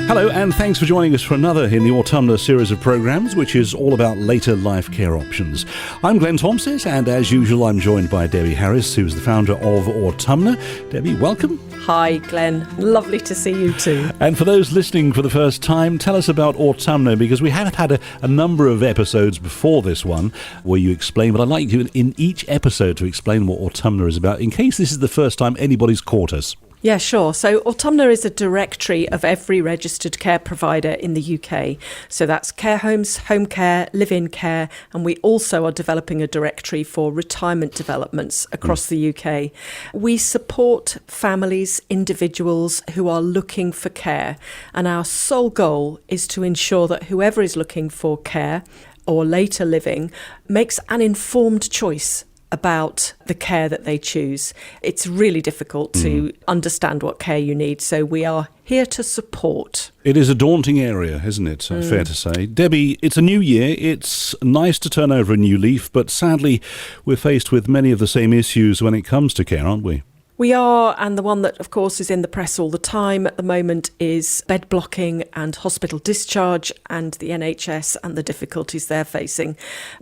Hello, and thanks for joining us for another in the Autumna series of programmes, which is all about later life care options. I'm Glenn Thompson, and as usual, I'm joined by Debbie Harris, who's the founder of Autumna. Debbie, welcome. Hi, Glenn. Lovely to see you too. And for those listening for the first time, tell us about Autumna, because we have had a number of episodes before this one where you explain, but I'd like you in each episode to explain what Autumna is about, in case this is the first time anybody's caught us. Yeah, sure. So Autumna is a directory of every registered care provider in the UK. So that's care homes, home care, live-in care, and we also are developing a directory for retirement developments across the UK. We support families, individuals who are looking for care, and our sole goal is to ensure that whoever is looking for care or later living makes an informed choice about the care that they choose. It's really difficult to understand what care you need, so we are here to support. It is a daunting area, isn't it? Fair to say. Debbie, it's a new year. It's nice to turn over a new leaf, but sadly we're faced with many of the same issues when it comes to care, aren't we? We are, and the one that, of course, is in the press all the time at the moment is bed blocking and hospital discharge and the NHS and the difficulties they're facing.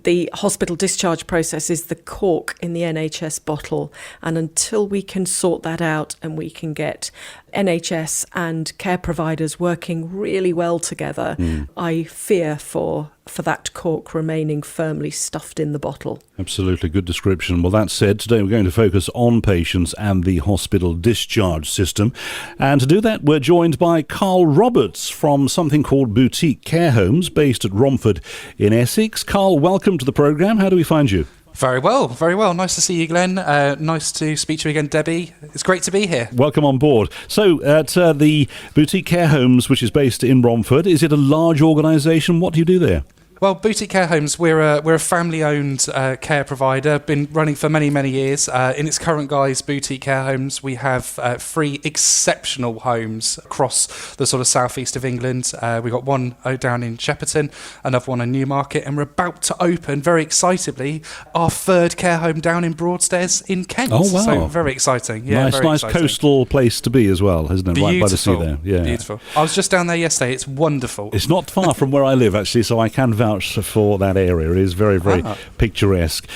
The hospital discharge process is the cork in the NHS bottle, and until we can sort that out and we can get NHS and care providers working really well together, I fear for that cork remaining firmly stuffed in the bottle. Absolutely, good description. Well, that said, today we're going to focus on patients and the hospital discharge system. And to do that, we're joined by Carl Roberts from something called Boutique Care Homes, based at Romford in Essex. Carl, welcome to the programme. How do we find you? Very well, very well. Nice to see you, Glenn. Nice to speak to you again, Debbie. It's great to be here. Welcome on board. So, at the Boutique Care Homes, which is based in Romford, is it a large organisation? What do you do there? Well, Boutique Care Homes, we're a family-owned care provider, been running for many, many years. In its current guise, Boutique Care Homes, we have 3 exceptional homes across the sort of southeast of England. We've got one down in Shepperton, another one in Newmarket, and we're about to open, very excitably, our 3rd care home down in Broadstairs in Kent. Oh, wow. So very exciting. Yeah, nice exciting. Coastal place to be as well, isn't it? Beautiful. Right by the sea there. Yeah. Beautiful. I was just down there yesterday. It's wonderful. It's not far from where I live, actually, so I can vouch for that area. It is very, very picturesque.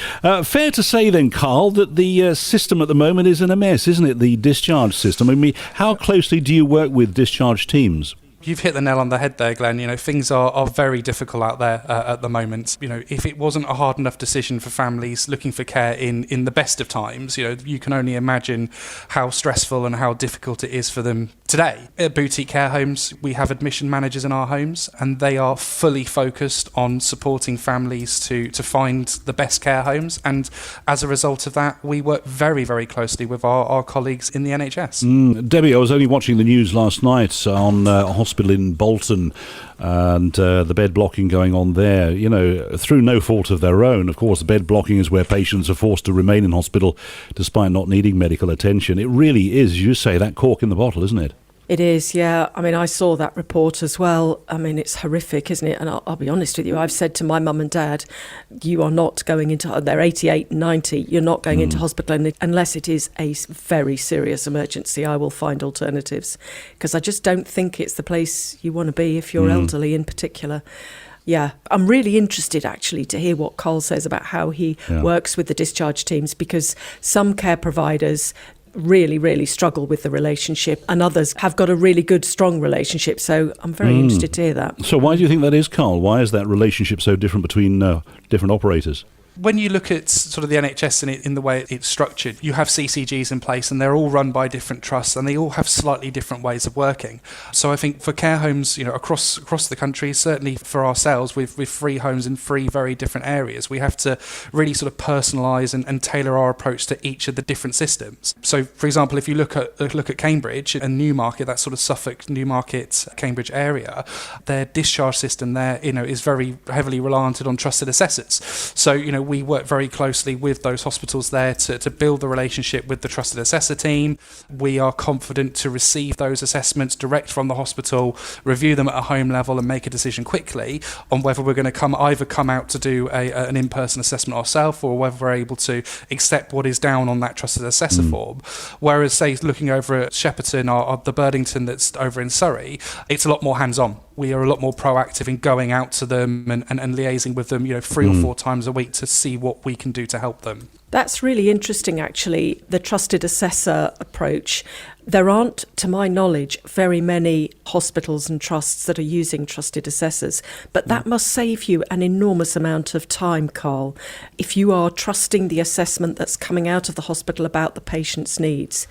Fair to say then, Carl, that the system at the moment is in a mess, isn't it? The discharge system. I mean, how closely do you work with discharge teams? You've hit the nail on the head there, Glenn. You know, things are very difficult out there at the moment. You know, if it wasn't a hard enough decision for families looking for care in the best of times, you know, you can only imagine how stressful and how difficult it is for them today. At Boutique Care Homes, we have admission managers in our homes, and they are fully focused on supporting families to find the best care homes. And as a result of that, we work very, very closely with our colleagues in the NHS. Debbie, I was only watching the news last night on hospital in Bolton and the bed blocking going on there, you know, through no fault of their own. Of course, the bed blocking is where patients are forced to remain in hospital despite not needing medical attention. It really is, you say, that cork in the bottle, isn't it? It is, yeah. I mean, I saw that report as well. I mean, it's horrific, isn't it? And I'll be honest with you, I've said to my mum and dad, you are not going into, they're 88 and 90, you're not going into hospital unless it is a very serious emergency. I will find alternatives, because I just don't think it's the place you want to be if you're elderly in particular. Yeah, I'm really interested actually to hear what Carl says about how he works with the discharge teams, because some care providers really struggle with the relationship, and others have got a really good, strong relationship. So I'm very interested to hear that. So why do you think that is, Carl? Why is that relationship so different between different operators? When you look at sort of the NHS and in the way it's structured, you have CCGs in place and they're all run by different trusts and they all have slightly different ways of working. So I think for care homes, you know, across the country, certainly for ourselves, with 3 homes in 3 very different areas, we have to really sort of personalise and tailor our approach to each of the different systems. So, for example, if you look at Cambridge and Newmarket, that sort of Suffolk, Newmarket, Cambridge area, their discharge system there, you know, is very heavily reliant on trusted assessors. So, you know, we work very closely with those hospitals there to build the relationship with the trusted assessor team. We are confident to receive those assessments direct from the hospital, review them at a home level and make a decision quickly on whether we're going to come out to do an in-person assessment ourselves, or whether we're able to accept what is down on that trusted assessor form. Whereas, say, looking over at Shepperton or the Burlington that's over in Surrey, it's a lot more hands-on. We are a lot more proactive in going out to them and liaising with them, 3 or 4 times a week to see what we can do to help them. That's really interesting, actually, the trusted assessor approach. There aren't, to my knowledge, very many hospitals and trusts that are using trusted assessors, but that must save you an enormous amount of time, Carl, if you are trusting the assessment that's coming out of the hospital about the patient's needs.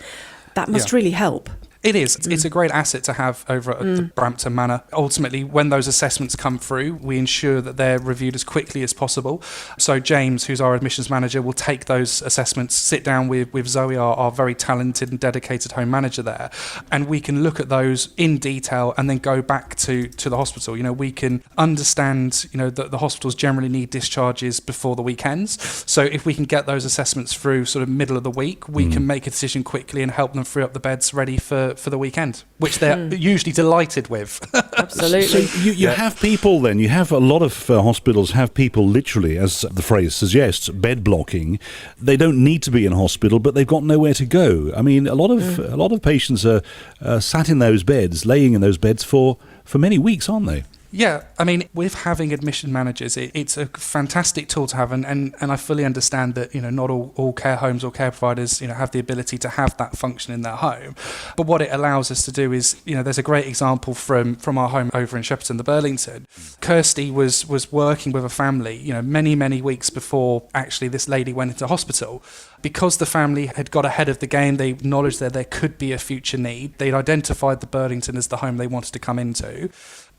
That must really help. It is. It's a great asset to have over at the Brampton Manor. Ultimately, when those assessments come through, we ensure that they're reviewed as quickly as possible. So James, who's our admissions manager, will take those assessments, sit down with Zoe, our very talented and dedicated home manager there, and we can look at those in detail and then go back to the hospital. We can understand, that the hospitals generally need discharges before the weekends. So if we can get those assessments through sort of middle of the week, we can make a decision quickly and help them free up the beds ready for the weekend, which they're usually delighted with. Absolutely. So you have people then, you have a lot of hospitals have people literally, as the phrase suggests, bed blocking. They don't need to be in hospital, but they've got nowhere to go. I mean, a lot of patients are sat in those beds, laying in those beds for many weeks, aren't they? Yeah, I mean, with having admission managers, it's a fantastic tool to have, and I fully understand that, not all care homes or care providers, have the ability to have that function in their home. But what it allows us to do is, there's a great example from our home over in Shepperton, the Burlington. Kirsty was working with a family, many, many weeks before actually this lady went into hospital. Because the family had got ahead of the game, they acknowledged that there could be a future need. They'd identified the Burlington as the home they wanted to come into.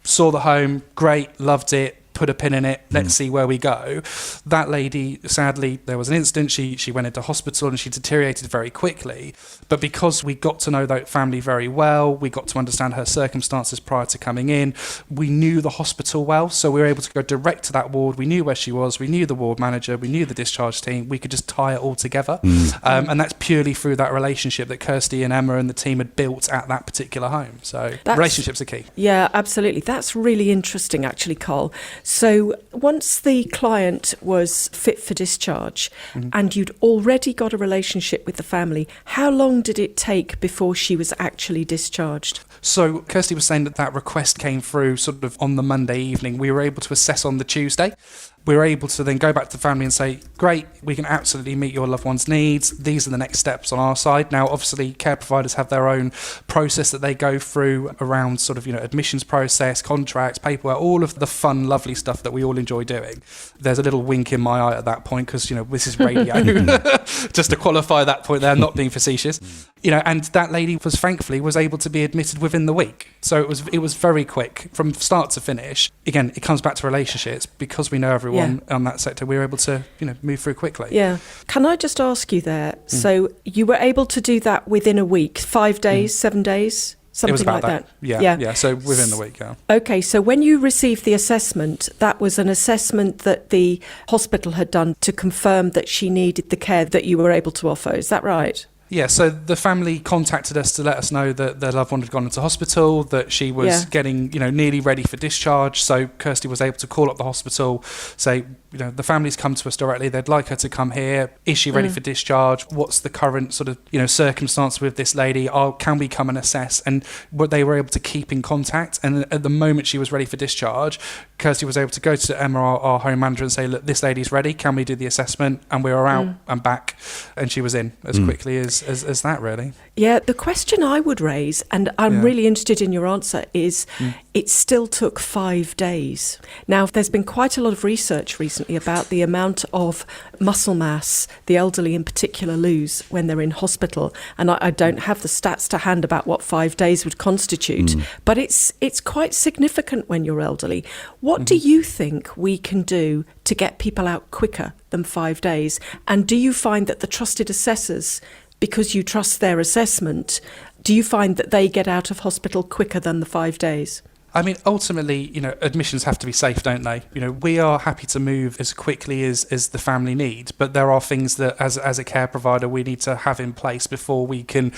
Saw the home, great, loved it, put a pin in it, let's see where we go. That lady, sadly, there was an incident, she went into hospital and she deteriorated very quickly. But because we got to know that family very well, we got to understand her circumstances prior to coming in, we knew the hospital well, so we were able to go direct to that ward. We knew where she was, we knew the ward manager, we knew the discharge team, we could just tie it all together. And that's purely through that relationship that Kirsty and Emma and the team had built at that particular home. So relationships are key. Yeah, absolutely. That's really interesting, actually, Carl. So once the client was fit for discharge and you'd already got a relationship with the family, how long did it take before she was actually discharged? So Kirsty was saying that request came through sort of on the Monday evening. We were able to assess on the Tuesday. We were able to then go back to the family and say, great, we can absolutely meet your loved one's needs. These are the next steps on our side. Now, obviously, care providers have their own process that they go through around sort of, admissions process, contracts, paperwork, all of the fun, lovely stuff that we all enjoy doing. There's a little wink in my eye at that point because, this is radio. Just to qualify that point there, not being facetious. And that lady was able to be admitted within the week. So it was very quick from start to finish. Again, it comes back to relationships. Because we know everyone on that sector, we were able to, move through quickly. Yeah. Can I just ask you there? So you were able to do that within a week, 5 days, 7 days? Something it was about like that. Yeah. So within the week, yeah. Okay, so when you received the assessment, that was an assessment that the hospital had done to confirm that she needed the care that you were able to offer. Is that right? Yeah, so the family contacted us to let us know that their loved one had gone into hospital, that she was getting, nearly ready for discharge. So Kirsty was able to call up the hospital, say, the family's come to us directly. They'd like her to come here. Is she ready for discharge? What's the current sort of, circumstance with this lady? Can we come and assess? And they were able to keep in contact. And at the moment she was ready for discharge, Kirsty was able to go to Emma, our home manager, and say, look, this lady's ready. Can we do the assessment? And we were out and back. And she was in as quickly as that, really. Yeah, the question I would raise, and I'm really interested in your answer, is it still took 5 days. Now, there's been quite a lot of research recently about the amount of muscle mass the elderly in particular lose when they're in hospital. And I don't have the stats to hand about what 5 days would constitute, but it's quite significant when you're elderly. What do you think we can do to get people out quicker than 5 days? And do you find that the trusted assessors, because you trust their assessment, do you find that they get out of hospital quicker than the 5 days? I mean, ultimately, admissions have to be safe, don't they? We are happy to move as quickly as the family need, but there are things that as a care provider we need to have in place before we can,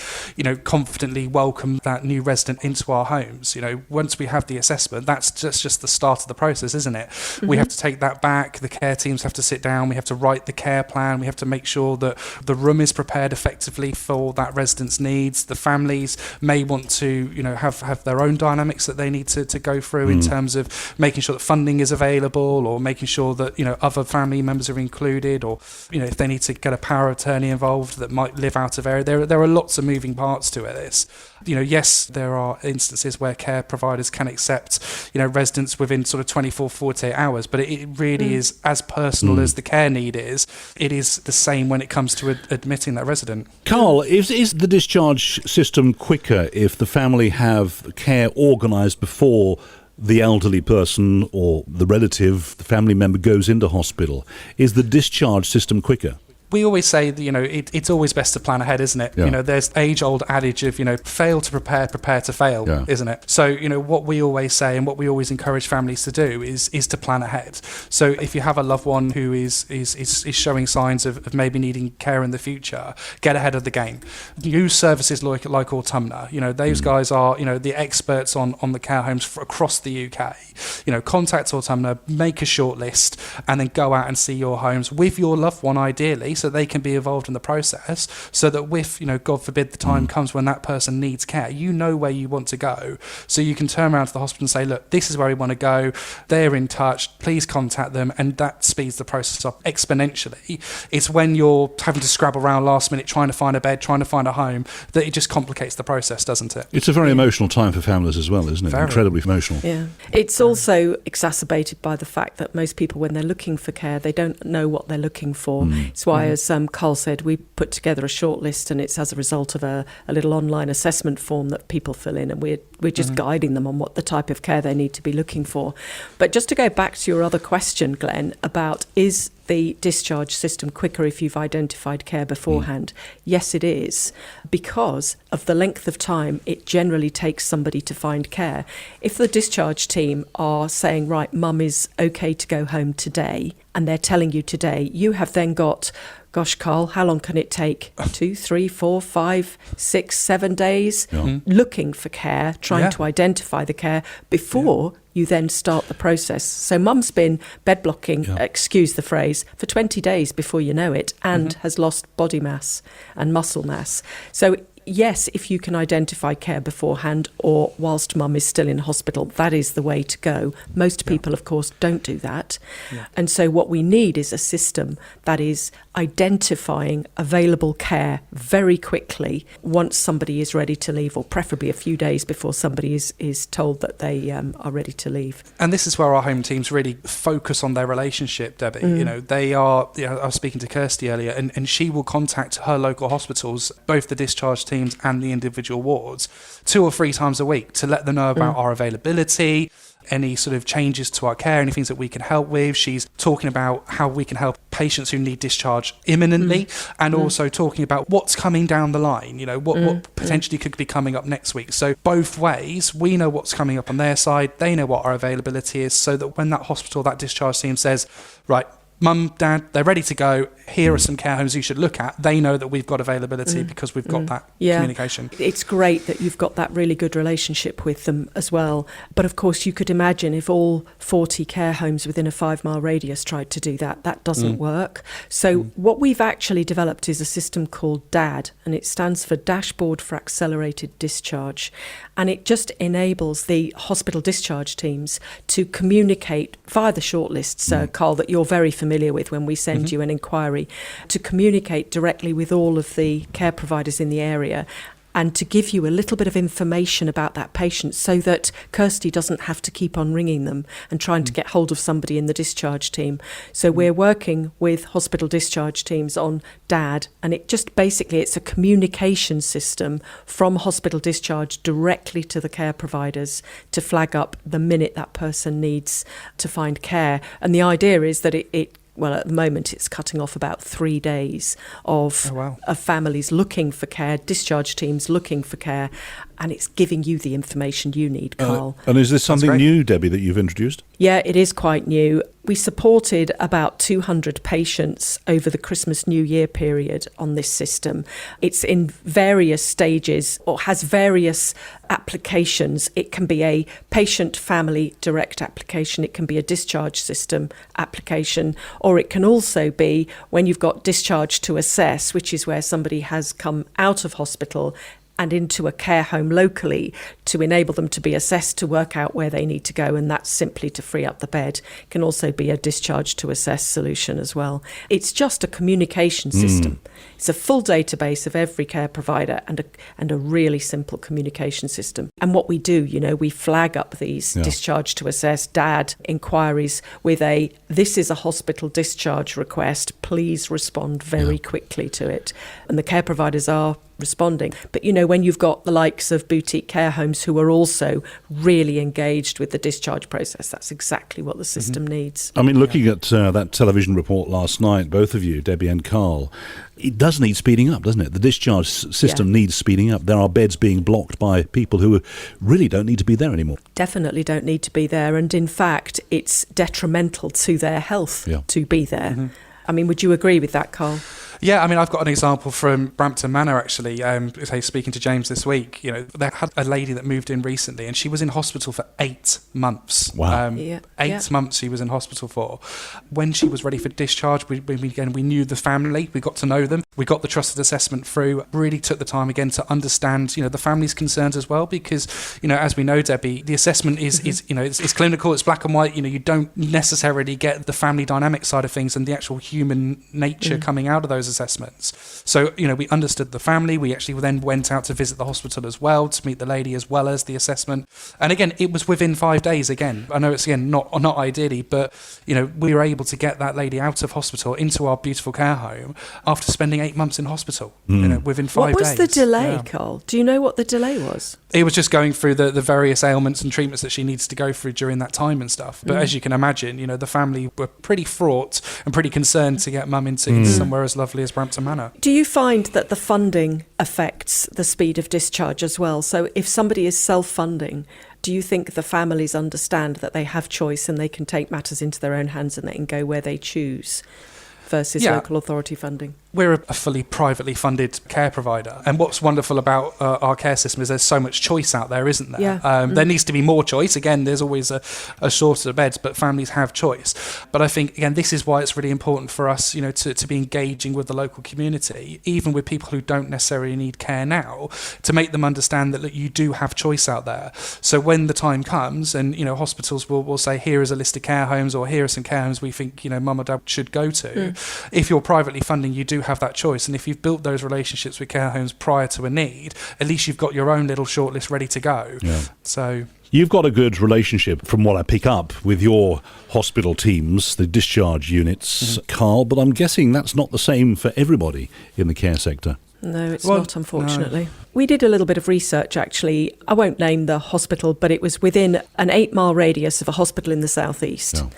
confidently welcome that new resident into our homes. Once we have the assessment, that's just the start of the process, isn't it? Mm-hmm. We have to take that back. The care teams have to sit down. We have to write the care plan. We have to make sure that the room is prepared effectively for that resident's needs. The families may want to, have their own dynamics that they need to go through in terms of making sure that funding is available, or making sure that other family members are included, or if they need to get a power of attorney involved that might live out of area. There are lots of moving parts to this. Yes, there are instances where care providers can accept residents within sort of 24, 48 hours, but it really is as personal as the care need is. It is the same when it comes to admitting that resident. Carl, is the discharge system quicker if the family have care organised before the elderly person or the relative, the family member, goes into hospital? Is the discharge system quicker? We always say that, it's always best to plan ahead, isn't it? Yeah. There's age-old adage of, fail to prepare, prepare to fail, isn't it? So, what we always say and what we always encourage families to do is to plan ahead. So if you have a loved one who is showing signs of maybe needing care in the future, get ahead of the game. Use services like Autumna. Those guys are, the experts on the care homes across the UK. Contact Autumna, make a short list, and then go out and see your homes with your loved one, ideally, so they can be involved in the process, so that with, God forbid, the time comes when that person needs care, where you want to go. So you can turn around to the hospital and say, look, this is where we want to go. They're in touch. Please contact them. And that speeds the process up exponentially. It's when you're having to scrabble around last minute, trying to find a bed, trying to find a home, that it just complicates the process, doesn't it? It's a very emotional time for families as well, isn't it? Very. Incredibly emotional. Yeah. It's also exacerbated by the fact that most people, when they're looking for care, they don't know what they're looking for. It's why, as Carl said, we put together a shortlist, and it's as a result of a little online assessment form that people fill in, and we're just guiding them on what the type of care they need to be looking for. But just to go back to your other question, Glenn, about is the discharge system quicker if you've identified care beforehand? Yes, it is, because of the length of time it generally takes somebody to find care. If the discharge team are saying, right, mum is okay to go home today, and they're telling you today, you have then got, gosh, Carl, how long can it take? 2, 3, 4, 5, 6, 7 days looking for care, trying to identify the care before you then start the process. So mum's been bed blocking, excuse the phrase, for 20 days before you know it, and has lost body mass and muscle mass. So yes, if you can identify care beforehand or whilst mum is still in hospital, that is the way to go. Most people, of course, don't do that. Yeah. And so what we need is a system that is identifying available care very quickly once somebody is ready to leave, or preferably a few days before somebody is told that they are ready to leave. And this is where our home teams really focus on their relationship, Debbie. They are, I was speaking to Kirsty earlier, and she will contact her local hospitals, both the discharge teams and the individual wards, 2 or 3 times a week, to let them know about our availability, any sort of changes to our care, any things that we can help with. She's talking about how we can help patients who need discharge imminently, and also talking about what's coming down the line, what potentially could be coming up next week. So both ways, we know what's coming up on their side, they know what our availability is, so that when that hospital, that discharge team says, right, mum, dad, they're ready to go, here are some care homes you should look at, they know that we've got availability because we've got that communication. It's great that you've got that really good relationship with them as well. But of course, you could imagine if all 40 care homes within a 5-mile radius tried to do that, that doesn't work. So what we've actually developed is a system called DAD, and it stands for Dashboard for Accelerated Discharge. And it just enables the hospital discharge teams to communicate via the shortlists, Carl, that you're very familiar with when we send you an inquiry, to communicate directly with all of the care providers in the area, and to give you a little bit of information about that patient, so that Kirsty doesn't have to keep on ringing them and trying to get hold of somebody in the discharge team. So we're working with hospital discharge teams on DAD, and it just basically, it's a communication system from hospital discharge directly to the care providers to flag up the minute that person needs to find care. And the idea is that it well, at the moment it's cutting off about 3 days of families looking for care, discharge teams looking for care, and it's giving you the information you need, Carl. And is this something new, Debbie, that you've introduced? Yeah, it is quite new. We supported about 200 patients over the Christmas-New Year period on this system. It's in various stages or has various applications. It can be a patient-family direct application. It can be a discharge system application, or it can also be when you've got discharge to assess, which is where somebody has come out of hospital and into a care home locally to enable them to be assessed to work out where they need to go, and that's simply to free up the bed. It can also be a discharge to assess solution as well. It's just a communication system. It's a full database of every care provider and a really simple communication system. And what we do, we flag up these discharge to assess DAD inquiries with this is a hospital discharge request, please respond very quickly to it. And the care providers are responding. But when you've got the likes of boutique care homes who are also really engaged with the discharge process, that's exactly what the system needs. I mean, looking at that television report last night, both of you, Debbie and Carl, it does need speeding up, doesn't it? The discharge system needs speeding up. There are beds being blocked by people who really don't need to be there anymore. Definitely don't need to be there. And in fact, it's detrimental to their health to be there. I mean, would you agree with that, Carl? Yeah, I mean, I've got an example from Brampton Manor, actually. Speaking to James this week, they had a lady that moved in recently, and she was in hospital for 8 months. Wow. 8 months she was in hospital for. When she was ready for discharge, we knew the family, we got to know them, we got the trusted assessment through, really took the time again to understand, the family's concerns as well, because, as we know, Debbie, the assessment is it's clinical, it's black and white, you don't necessarily get the family dynamic side of things and the actual human nature coming out of those assessments. So, we understood the family. We actually then went out to visit the hospital as well to meet the lady as well as the assessment. And again, it was within 5 days again. I know it's, again, not ideally, but, we were able to get that lady out of hospital into our beautiful care home after spending 8 months in hospital, within 5 days. What was the delay, Carl? Do you know what the delay was? It was just going through the various ailments and treatments that she needs to go through during that time and stuff. But as you can imagine, the family were pretty fraught and pretty concerned to get mum into somewhere as lovely as Brampton Manor. Do you find that the funding affects the speed of discharge as well? So if somebody is self-funding, do you think the families understand that they have choice and they can take matters into their own hands and they can go where they choose versus local authority funding? We're a fully privately funded care provider, and what's wonderful about our care system is there's so much choice out there, isn't there? There needs to be more choice. Again, there's always a shortage of beds, but families have choice. But I think, again, this is why it's really important for us, to be engaging with the local community, even with people who don't necessarily need care now, to make them understand that look, you do have choice out there. So when the time comes, and hospitals will say, here is a list of care homes, or here are some care homes we think mum or dad should go to. If you're privately funding, you do have that choice, and if you've built those relationships with care homes prior to a need, at least you've got your own little shortlist ready to go. So you've got a good relationship, from what I pick up, with your hospital teams, the discharge units, Carl, but I'm guessing that's not the same for everybody in the care sector. No, it's not, unfortunately. No. We did a little bit of research, actually. I won't name the hospital, but it was within an 8-mile radius of a hospital in the southeast. Yeah.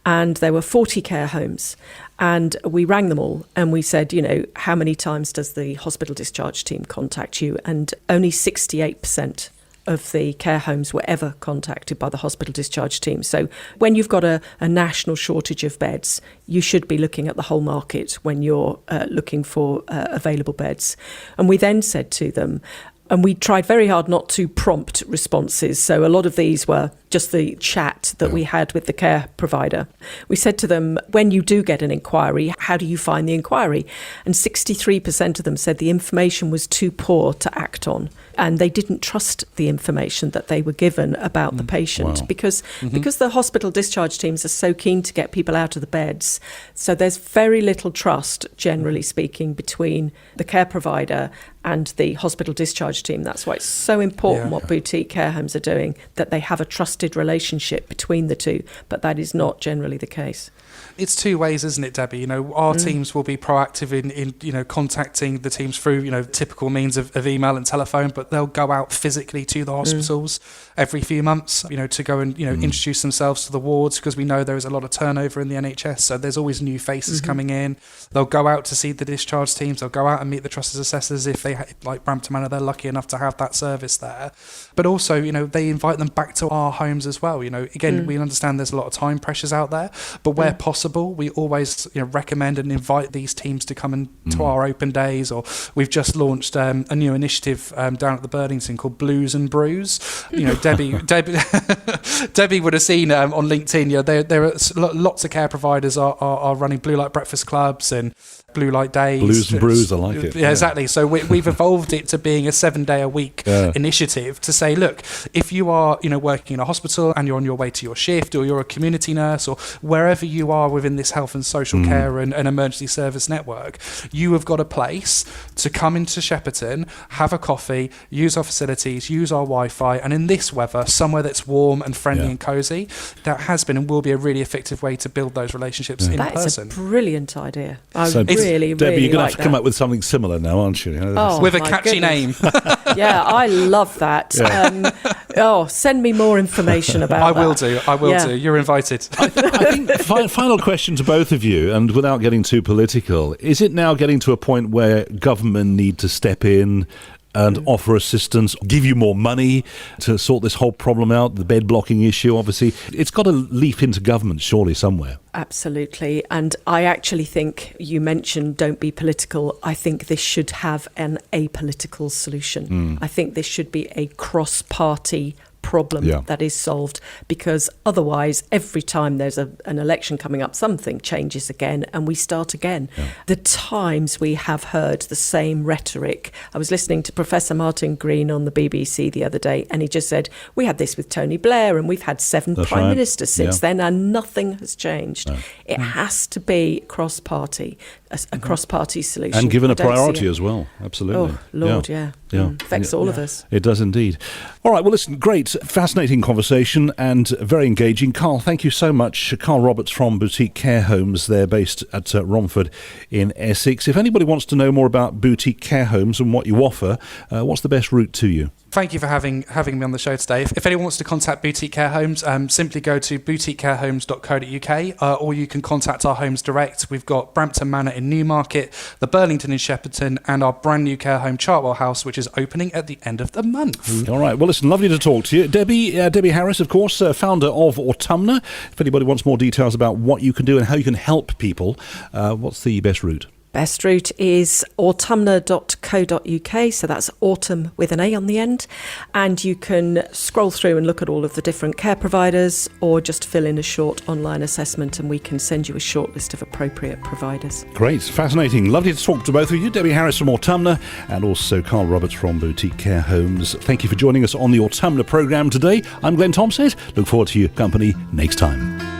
And there were 40 care homes. And we rang them all and we said, how many times does the hospital discharge team contact you? And only 68% of the care homes were ever contacted by the hospital discharge team. So when you've got a national shortage of beds, you should be looking at the whole market when you're looking for available beds. And we then said to them, and we tried very hard not to prompt responses. So a lot of these were just the chat that we had with the care provider. We said to them, when you do get an inquiry, how do you find the inquiry? And 63% of them said the information was too poor to act on. And they didn't trust the information that they were given about the patient because the hospital discharge teams are so keen to get people out of the beds. So there's very little trust, generally speaking, between the care provider and the hospital discharge team. That's why it's so important what boutique care homes are doing, that they have a trusted relationship between the two, but that is not generally the case. It's two ways, isn't it, Debbie? You know, our teams will be proactive in you know, contacting the teams through, you know, typical means of email and telephone, but they'll go out physically to the hospitals every few months, you know, to go and, you know, introduce themselves to the wards, because we know there is a lot of turnover in the NHS, so there's always new faces coming in. They'll go out to see the discharge teams, they'll go out and meet the trusted assessors if they, like Brampton Manor, they're lucky enough to have that service there. But also, you know, they invite them back to our homes as well. You know, again, we understand there's a lot of time pressures out there, but where possible, we always, you know, recommend and invite these teams to come in to our open days. Or we've just launched a new initiative down at the Burlington called Blues and Brews. You know, Debbie would have seen on LinkedIn. You know, there are lots of care providers are running blue light breakfast clubs and blue light days. Blues and Brews, I like it. Yeah, exactly. So we've evolved it to being a 7-day-a-week initiative to say, look, if you are, you know, working in a hospital and you're on your way to your shift, or you're a community nurse, or wherever you are within this health and social care and emergency service network, you have got a place to come into Shepperton, have a coffee, use our facilities, use our Wi-Fi, and in this weather, somewhere that's warm and friendly and cosy. That has been and will be a really effective way to build those relationships in person. That's a brilliant idea. Debbie, you're going to have to come up with something similar now, aren't you? With a catchy name. Yeah, I love that. Send me more information about that. I will do. You're invited. I think final question to both of you, and without getting too political, is it now getting to a point where government need to step in and offer assistance, give you more money to sort this whole problem out, the bed blocking issue, obviously? It's got to leap into government, surely, somewhere. Absolutely. And I actually think, you mentioned don't be political, I think this should have an apolitical solution. I think this should be a cross-party problem that is solved, because otherwise every time there's an election coming up, something changes again and we start again. The times we have heard the same rhetoric. I was listening to Professor Martin Green on the BBC the other day, and he just said, we had this with Tony Blair and we've had 7 prime ministers since then and nothing has changed. It has to be cross-party, a cross-party solution. And given a priority as well, absolutely. Oh, Lord, affects all of us. It does indeed. All right, well, listen, great, fascinating conversation and very engaging. Carl, thank you so much. Carl Roberts from Boutique Care Homes. They're based at Romford in Essex. If anybody wants to know more about Boutique Care Homes and what you offer, what's the best route to you? Thank you for having me on the show today. If anyone wants to contact Boutique Care Homes, simply go to boutiquecarehomes.co.uk, or you can contact our homes direct. We've got Brampton Manor in Newmarket, the Burlington in Shepperton, and our brand new care home, Chartwell House, which is opening at the end of the month. All right. Well, listen, lovely to talk to you. Debbie Harris, of course, founder of Autumna. If anybody wants more details about what you can do and how you can help people, what's the best route? Best route is autumna.co.uk, so that's autumn with an A on the end, and you can scroll through and look at all of the different care providers, or just fill in a short online assessment and we can send you a short list of appropriate providers. Great, fascinating. Lovely to talk to both of you. Debbie Harris from Autumna and also Carl Roberts from Boutique Care Homes. Thank you for joining us on the Autumna programme today. I'm Glenn Thompson. Look forward to your company next time.